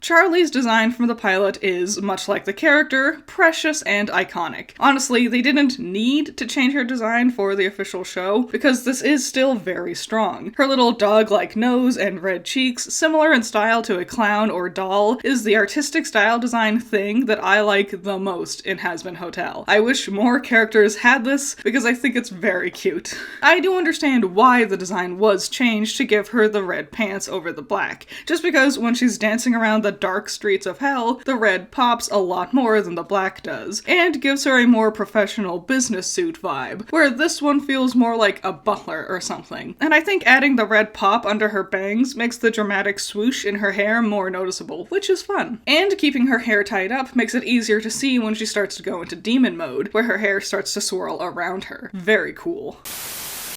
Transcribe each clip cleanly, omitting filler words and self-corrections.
Charlie's design from the pilot is, much like the character, precious and iconic. Honestly, they didn't need to change her design for the official show, because this is still very strong. Her little dog-like nose and red cheeks, similar in style to a clown or doll, is the artistic style design thing that I like the most in Hazbin Hotel. I wish more characters had this, because I think it's very cute. I do understand why the design was changed to give her the red pants over the black, just because when she's dancing around the dark streets of hell, the red pops a lot more than the black does, and gives her a more professional business suit vibe, where this one feels more like a butler or something. And I think adding the red pop under her bangs makes the dramatic swoosh in her hair more noticeable, which is fun. And keeping her hair tied up makes it easier to see when she starts to go into demon mode, where her hair starts to swirl around her. Very cool.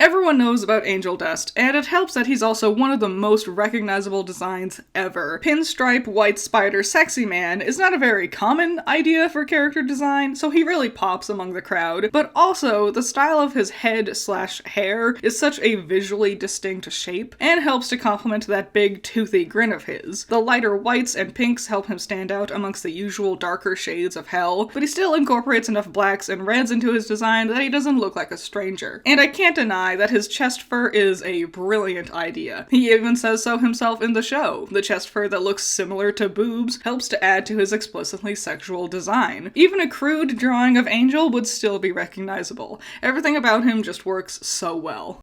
Everyone knows about Angel Dust, and it helps that he's also one of the most recognizable designs ever. Pinstripe White Spider Sexy Man is not a very common idea for character design, so he really pops among the crowd, but also the style of his head/hair is such a visually distinct shape, and helps to complement that big toothy grin of his. The lighter whites and pinks help him stand out amongst the usual darker shades of hell, but he still incorporates enough blacks and reds into his design that he doesn't look like a stranger. And I can't deny that his chest fur is a brilliant idea. He even says so himself in the show. The chest fur that looks similar to boobs helps to add to his explicitly sexual design. Even a crude drawing of Angel would still be recognizable. Everything about him just works so well.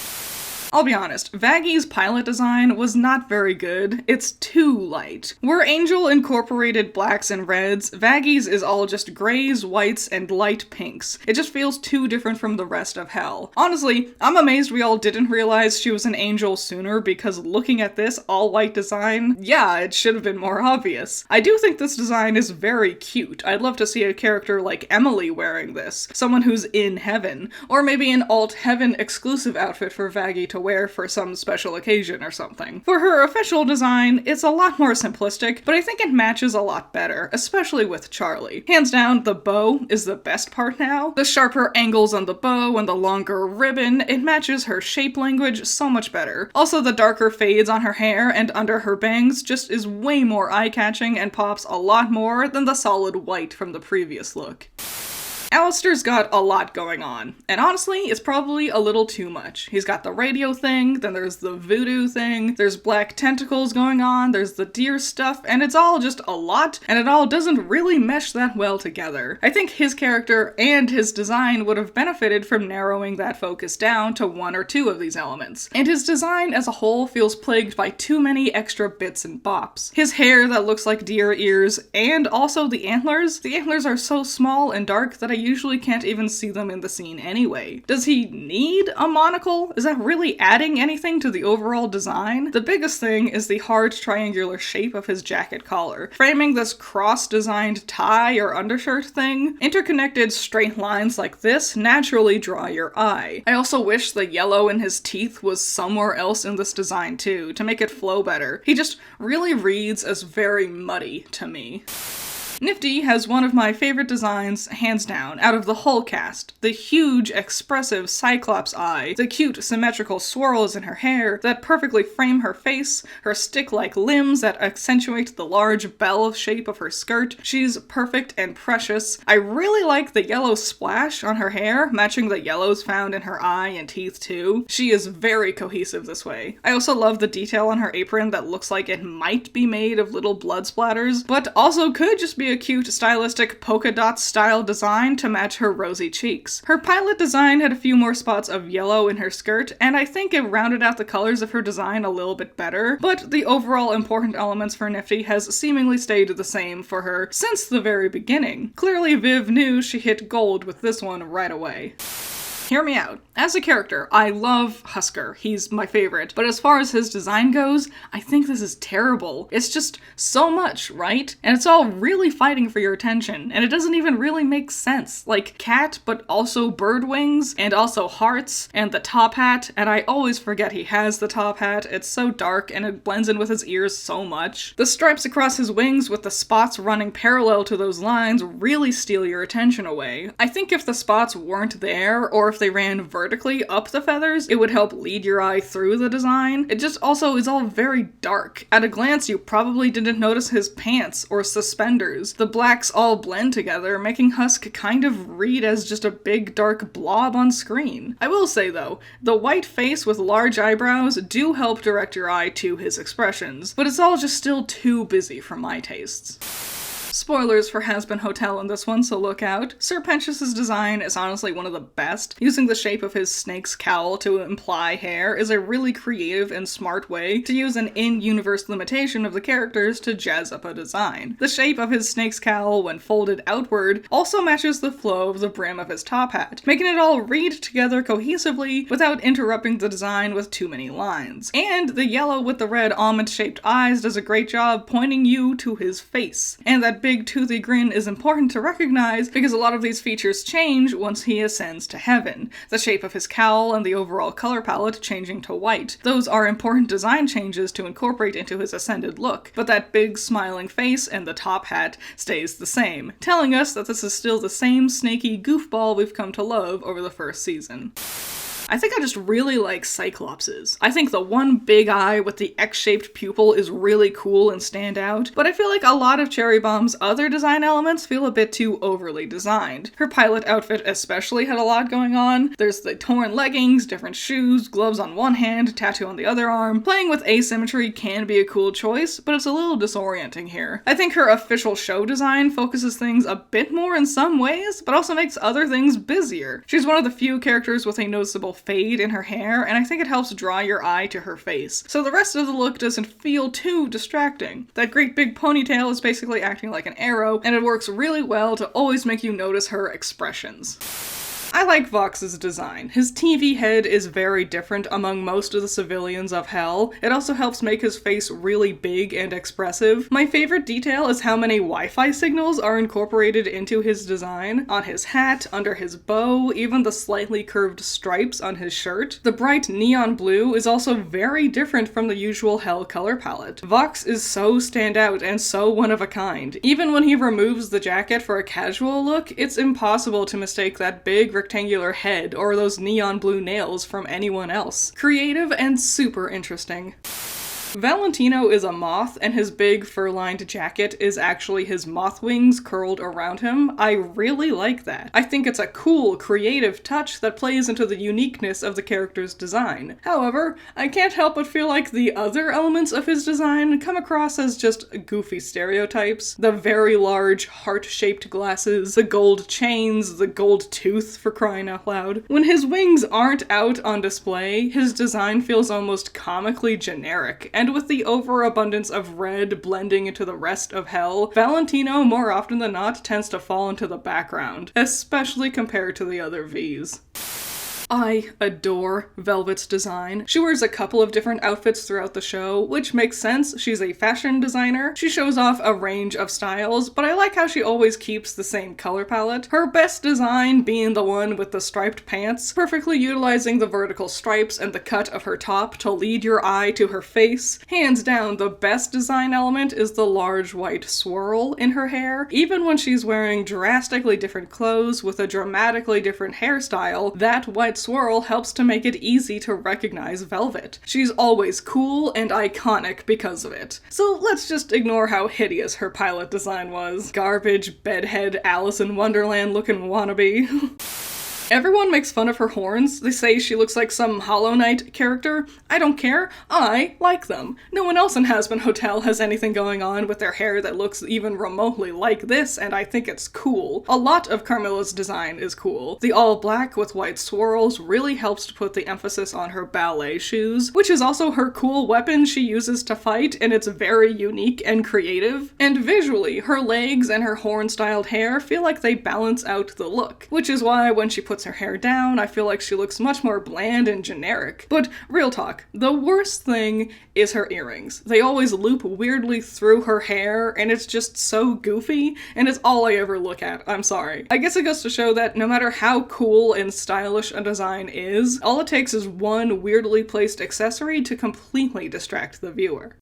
I'll be honest, Vaggy's pilot design was not very good. It's too light. Where Angel incorporated blacks and reds, Vaggy's is all just grays, whites, and light pinks. It just feels too different from the rest of Hell. Honestly, I'm amazed we all didn't realize she was an angel sooner, because looking at this all-white design, yeah, it should have been more obvious. I do think this design is very cute. I'd love to see a character like Emily wearing this, someone who's in heaven, or maybe an alt-heaven exclusive outfit for Vaggy to wear for some special occasion or something. For her official design, it's a lot more simplistic, but I think it matches a lot better, especially with Charlie. Hands down, the bow is the best part now. The sharper angles on the bow and the longer ribbon, it matches her shape language so much better. Also, the darker fades on her hair and under her bangs just is way more eye-catching and pops a lot more than the solid white from the previous look. Alistair's got a lot going on, and honestly, it's probably a little too much. He's got the radio thing, then there's the voodoo thing, there's black tentacles going on, there's the deer stuff, and it's all just a lot, and it all doesn't really mesh that well together. I think his character and his design would have benefited from narrowing that focus down to one or two of these elements, and his design as a whole feels plagued by too many extra bits and bops. His hair that looks like deer ears, and also the antlers are so small and dark that I usually can't even see them in the scene anyway. Does he need a monocle? Is that really adding anything to the overall design? The biggest thing is the hard triangular shape of his jacket collar, framing this cross-designed tie or undershirt thing. Interconnected straight lines like this naturally draw your eye. I also wish the yellow in his teeth was somewhere else in this design too, to make it flow better. He just really reads as very muddy to me. Nifty has one of my favorite designs, hands down, out of the whole cast. The huge, expressive Cyclops eye, the cute, symmetrical swirls in her hair that perfectly frame her face, her stick-like limbs that accentuate the large bell shape of her skirt. She's perfect and precious. I really like the yellow splash on her hair, matching the yellows found in her eye and teeth too. She is very cohesive this way. I also love the detail on her apron that looks like it might be made of little blood splatters, but also could just be a cute, stylistic polka dot style design to match her rosy cheeks. Her pilot design had a few more spots of yellow in her skirt, and I think it rounded out the colors of her design a little bit better, but the overall important elements for Nifty has seemingly stayed the same for her since the very beginning. Clearly Viv knew she hit gold with this one right away. Hear me out. As a character, I love Husker. He's my favorite. But as far as his design goes, I think this is terrible. It's just so much, right? And it's all really fighting for your attention, and it doesn't even really make sense. Like cat, but also bird wings, and also hearts, and the top hat, and I always forget he has the top hat. It's so dark, and it blends in with his ears so much. The stripes across his wings with the spots running parallel to those lines really steal your attention away. I think if the spots weren't there, or if they ran vertically up the feathers, it would help lead your eye through the design. It just also is all very dark. At a glance, you probably didn't notice his pants or suspenders. The blacks all blend together, making Husk kind of read as just a big dark blob on screen. I will say though, the white face with large eyebrows do help direct your eye to his expressions, but it's all just still too busy for my tastes. Spoilers for Hazbin Hotel in this one, so look out. Sir Pentious' design is honestly one of the best. Using the shape of his snake's cowl to imply hair is a really creative and smart way to use an in-universe limitation of the characters to jazz up a design. The shape of his snake's cowl, when folded outward, also matches the flow of the brim of his top hat, making it all read together cohesively without interrupting the design with too many lines. And the yellow with the red almond-shaped eyes does a great job pointing you to his face. And that big toothy grin is important to recognize because a lot of these features change once he ascends to heaven. The shape of his cowl and the overall color palette changing to white. Those are important design changes to incorporate into his ascended look, but that big smiling face and the top hat stays the same, telling us that this is still the same snaky goofball we've come to love over the first season. I think I just really like Cyclopses. I think the one big eye with the X-shaped pupil is really cool and stand out, but I feel like a lot of Cherry Bomb's other design elements feel a bit too overly designed. Her pilot outfit especially had a lot going on. There's the torn leggings, different shoes, gloves on one hand, tattoo on the other arm. Playing with asymmetry can be a cool choice, but it's a little disorienting here. I think her official show design focuses things a bit more in some ways, but also makes other things busier. She's one of the few characters with a noticeable fade in her hair, and I think it helps draw your eye to her face, so the rest of the look doesn't feel too distracting. That great big ponytail is basically acting like an arrow, and it works really well to always make you notice her expressions. I like Vox's design. His TV head is very different among most of the civilians of Hell. It also helps make his face really big and expressive. My favorite detail is how many Wi-Fi signals are incorporated into his design. On his hat, under his bow, even the slightly curved stripes on his shirt. The bright neon blue is also very different from the usual Hell color palette. Vox is so standout and so one of a kind. Even when he removes the jacket for a casual look, it's impossible to mistake that big rectangular head or those neon blue nails from anyone else. Creative and super interesting. Valentino is a moth, and his big fur-lined jacket is actually his moth wings curled around him. I really like that. I think it's a cool, creative touch that plays into the uniqueness of the character's design. However, I can't help but feel like the other elements of his design come across as just goofy stereotypes. The very large, heart-shaped glasses, the gold chains, the gold tooth, for crying out loud. When his wings aren't out on display, his design feels almost comically generic, and with the overabundance of red blending into the rest of Hell, Valentino more often than not tends to fall into the background, especially compared to the other Vs. I adore Velvet's design. She wears a couple of different outfits throughout the show, which makes sense. She's a fashion designer. She shows off a range of styles, but I like how she always keeps the same color palette. Her best design being the one with the striped pants, perfectly utilizing the vertical stripes and the cut of her top to lead your eye to her face. Hands down, the best design element is the large white swirl in her hair. Even when she's wearing drastically different clothes with a dramatically different hairstyle, that white swirl helps to make it easy to recognize Velvet. She's always cool and iconic because of it. So let's just ignore how hideous her pilot design was. Garbage, bedhead, Alice in Wonderland looking wannabe. Everyone makes fun of her horns. They say she looks like some Hollow Knight character. I don't care. I like them. No one else in Hazbin Hotel has anything going on with their hair that looks even remotely like this, and I think it's cool. A lot of Carmilla's design is cool. The all black with white swirls really helps to put the emphasis on her ballet shoes, which is also her cool weapon she uses to fight, and it's very unique and creative. And visually, her legs and her horn-styled hair feel like they balance out the look, which is why when she puts her hair down, I feel like she looks much more bland and generic. But real talk, the worst thing is her earrings. They always loop weirdly through her hair, and it's just so goofy, and it's all I ever look at. I'm sorry. I guess it goes to show that no matter how cool and stylish a design is, all it takes is one weirdly placed accessory to completely distract the viewer.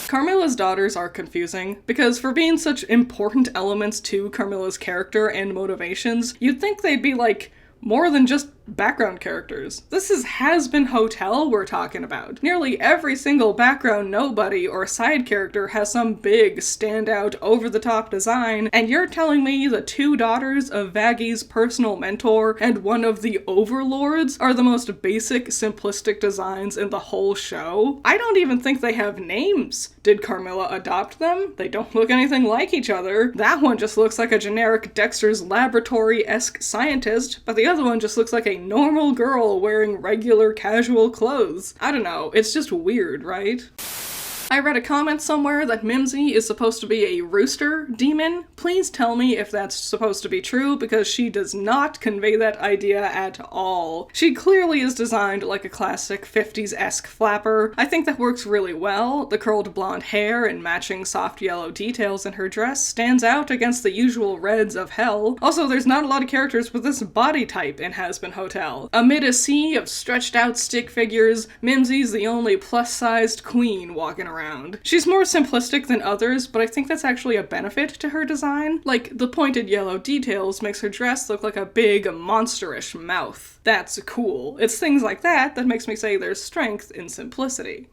Carmilla's daughters are confusing, because for being such important elements to Carmilla's character and motivations, you'd think they'd be like, more than just Background characters. This is Hazbin Hotel we're talking about. Nearly every single background nobody or side character has some big, standout, over-the-top design, and you're telling me the two daughters of Vaggy's personal mentor and one of the overlords are the most basic, simplistic designs in the whole show? I don't even think they have names. Did Carmilla adopt them? They don't look anything like each other. That one just looks like a generic Dexter's Laboratory-esque scientist, but the other one just looks like a normal girl wearing regular casual clothes. I don't know, it's just weird, right? I read a comment somewhere that Mimsy is supposed to be a rooster demon. Please tell me if that's supposed to be true, because she does not convey that idea at all. She clearly is designed like a classic 50s-esque flapper. I think that works really well. The curled blonde hair and matching soft yellow details in her dress stands out against the usual reds of hell. Also, there's not a lot of characters with this body type in Hazbin Hotel. Amid a sea of stretched out stick figures, Mimsy's the only plus-sized queen walking around. She's more simplistic than others, but I think that's actually a benefit to her design. Like, the pointed yellow details makes her dress look like a big, monsterish mouth. That's cool. It's things like that that makes me say there's strength in simplicity.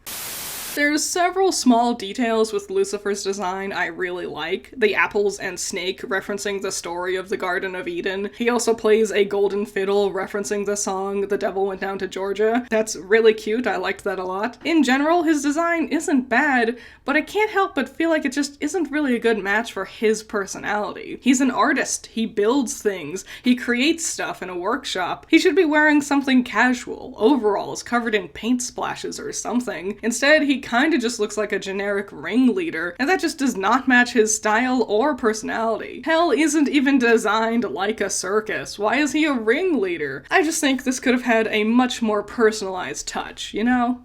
There's several small details with Lucifer's design I really like. The apples and snake referencing the story of the Garden of Eden. He also plays a golden fiddle referencing the song The Devil Went Down to Georgia. That's really cute, I liked that a lot. In general, his design isn't bad, but I can't help but feel like it just isn't really a good match for his personality. He's an artist, he builds things, he creates stuff in a workshop. He should be wearing something casual, overalls covered in paint splashes or something. Instead, he kinda just looks like a generic ringleader, and that just does not match his style or personality. Hell isn't even designed like a circus. Why is he a ringleader? I just think this could have had a much more personalized touch, you know?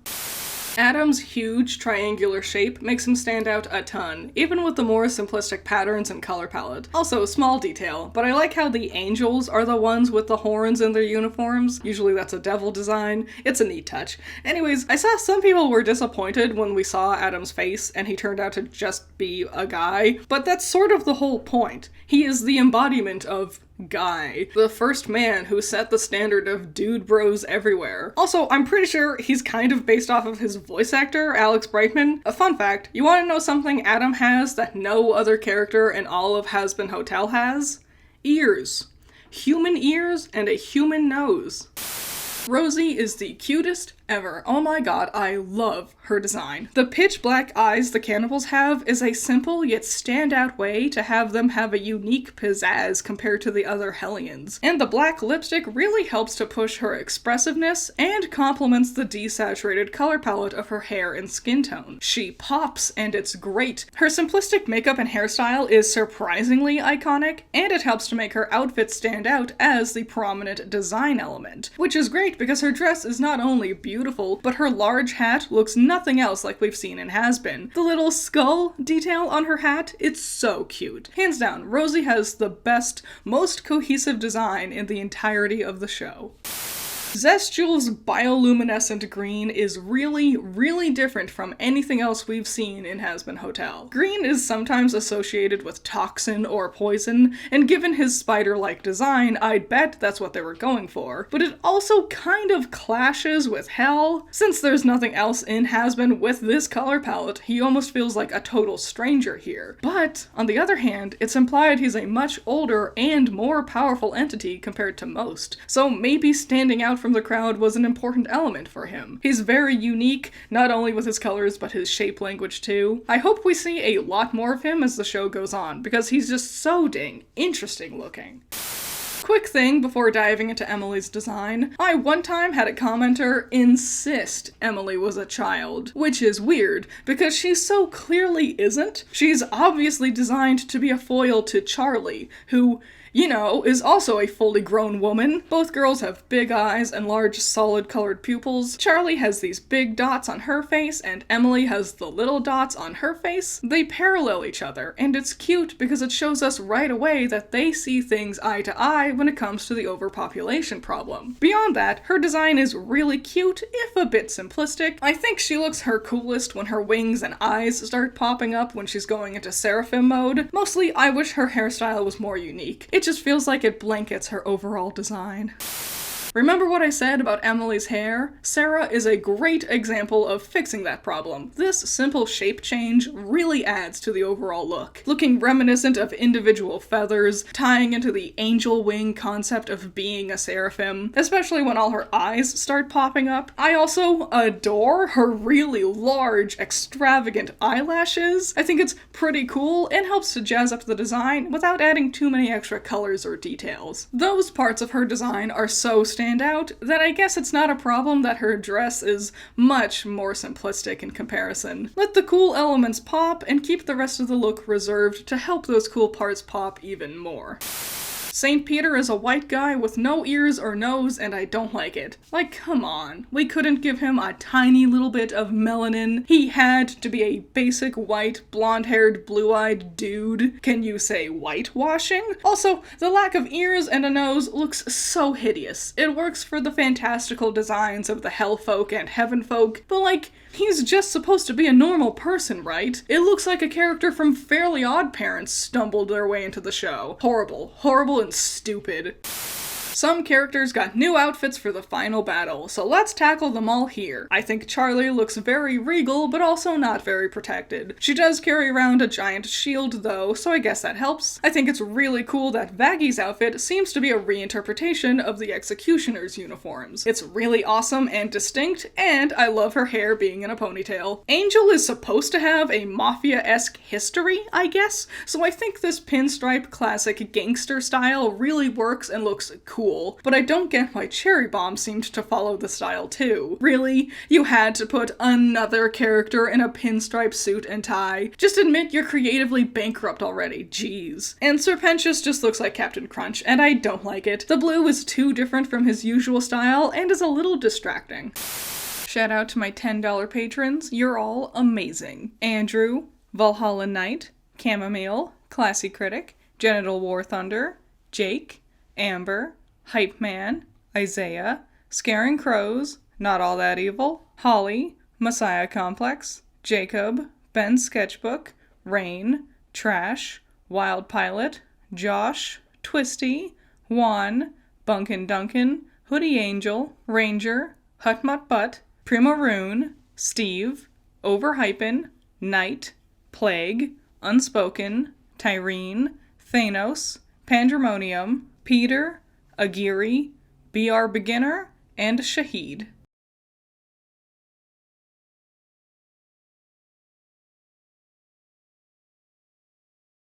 Adam's huge triangular shape makes him stand out a ton, even with the more simplistic patterns and color palette. Also, small detail, but I like how the angels are the ones with the horns in their uniforms. Usually that's a devil design. It's a neat touch. Anyways, I saw some people were disappointed when we saw Adam's face and he turned out to just be a guy, but that's sort of the whole point. He is the embodiment of guy. The first man who set the standard of dude bros everywhere. Also, I'm pretty sure he's kind of based off of his voice actor, Alex Brightman. A fun fact, you want to know something Adam has that no other character in all of Hazbin Hotel has? Ears. Human ears and a human nose. Rosie is the cutest ever. Oh my god, I love her design. The pitch black eyes the cannibals have is a simple yet standout way to have them have a unique pizzazz compared to the other Hellions. And the black lipstick really helps to push her expressiveness and complements the desaturated color palette of her hair and skin tone. She pops and it's great. Her simplistic makeup and hairstyle is surprisingly iconic, and it helps to make her outfit stand out as the prominent design element, which is great because her dress is not only beautiful, but her large hat looks nothing else like we've seen in Hazbin. The little skull detail on her hat, it's so cute. Hands down, Rosie has the best, most cohesive design in the entirety of the show. Zestjul's bioluminescent green is really, really different from anything else we've seen in Hazbin Hotel. Green is sometimes associated with toxin or poison, and given his spider-like design, I'd bet that's what they were going for. But it also kind of clashes with hell. Since there's nothing else in Hazbin with this color palette, he almost feels like a total stranger here. But, on the other hand, it's implied he's a much older and more powerful entity compared to most, so maybe standing out from the crowd was an important element for him. He's very unique, not only with his colors, but his shape language too. I hope we see a lot more of him as the show goes on, because he's just so dang interesting looking. Quick thing before diving into Emily's design. I one time had a commenter insist Emily was a child, which is weird, because she so clearly isn't. She's obviously designed to be a foil to Charlie, who, you know, is also a fully grown woman. Both girls have big eyes and large solid colored pupils. Charlie has these big dots on her face and Emily has the little dots on her face. They parallel each other, and it's cute because it shows us right away that they see things eye to eye when it comes to the overpopulation problem. Beyond that, her design is really cute, if a bit simplistic. I think she looks her coolest when her wings and eyes start popping up when she's going into seraphim mode. Mostly, I wish her hairstyle was more unique. It just feels like it blankets her overall design. Remember what I said about Emily's hair? Sarah is a great example of fixing that problem. This simple shape change really adds to the overall look, looking reminiscent of individual feathers, tying into the angel wing concept of being a seraphim, especially when all her eyes start popping up. I also adore her really large, extravagant eyelashes. I think it's pretty cool and helps to jazz up the design without adding too many extra colors or details. Those parts of her design are so stand out that I guess it's not a problem that her dress is much more simplistic in comparison. Let the cool elements pop and keep the rest of the look reserved to help those cool parts pop even more. St. Peter is a white guy with no ears or nose, and I don't like it. Like, come on. We couldn't give him a tiny little bit of melanin. He had to be a basic white, blonde-haired, blue-eyed dude. Can you say whitewashing? Also, the lack of ears and a nose looks so hideous. It works for the fantastical designs of the hell folk and heaven folk, but like, he's just supposed to be a normal person, right? It looks like a character from Fairly Odd Parents stumbled their way into the show. Horrible. Horrible and stupid. Some characters got new outfits for the final battle, so let's tackle them all here. I think Charlie looks very regal, but also not very protected. She does carry around a giant shield though, so I guess that helps. I think it's really cool that Vaggy's outfit seems to be a reinterpretation of the Executioner's uniforms. It's really awesome and distinct, and I love her hair being in a ponytail. Angel is supposed to have a mafia-esque history, I guess, so I think this pinstripe classic gangster style really works and looks cool. But I don't get why Cherry Bomb seemed to follow the style too. Really? You had to put another character in a pinstripe suit and tie? Just admit you're creatively bankrupt already, jeez. And Serpentius just looks like Captain Crunch, and I don't like it. The blue is too different from his usual style and is a little distracting. Shout out to my $10 patrons, you're all amazing. Andrew, Valhalla Knight, Chamomile, Classy Critic, Genital War Thunder, Jake, Amber, Hype Man, Isaiah, Scaring Crows, Not All That Evil, Holly, Messiah Complex, Jacob, Ben Sketchbook, Rain, Trash, Wild Pilot, Josh, Twisty, Juan, Bunkin Duncan, Hoodie Angel, Ranger, Hutmut Butt, Primaroon, Steve, Overhypen, Knight, Plague, Unspoken, Tyrene, Thanos, Pandemonium, Peter, Agiri, BR Beginner, and Shahid.